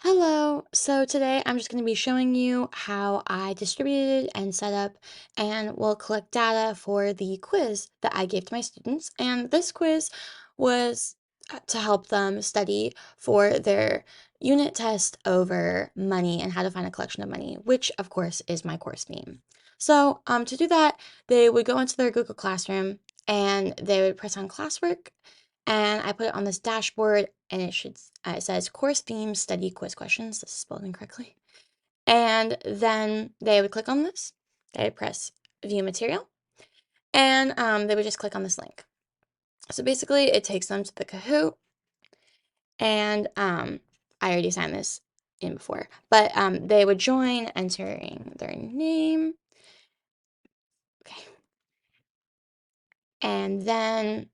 Hello. So today I'm just going to be showing you how I distributed and set up and will collect data for the quiz that I gave to my students. And this quiz was to help them study for their unit test over money and how to find a collection of money, which of course is my course theme. So to do that, they would go into their Google Classroom and they would press on classwork, and I put it on this dashboard, and it says course theme study quiz questions. This is spelled incorrectly. And then they would click on this. They would press view material, and they would just click on this link. So basically, it takes them to the Kahoot, and I already signed this in before, but they would join entering their name. Okay, and then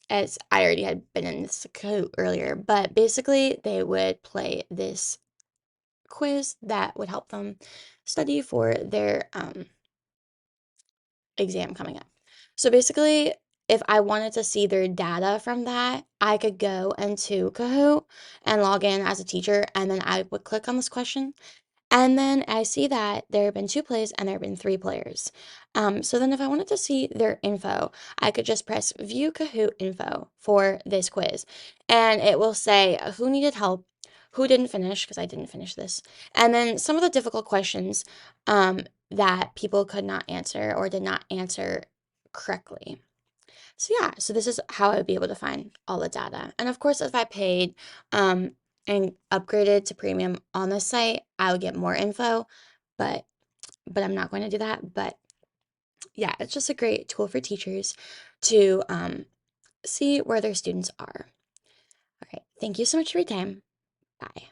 as I already had been in this Kahoot earlier, but basically they would play this quiz that would help them study for their exam coming up. So basically, if I wanted to see their data from that, I could go into Kahoot and log in as a teacher, and then I would click on this question. And then I see that there have been two plays and there have been three players. So then if I wanted to see their info, I could just press view Kahoot info for this quiz. And it will say who needed help, who didn't finish, because I didn't finish this, and then some of the difficult questions that people could not answer or did not answer correctly. So yeah, so this is how I would be able to find all the data. And of course, if I paid and upgraded to premium on this site, I would get more info, but I'm not going to do that. But yeah, it's just a great tool for teachers to see where their students are. Okay, thank you so much for your time. Bye.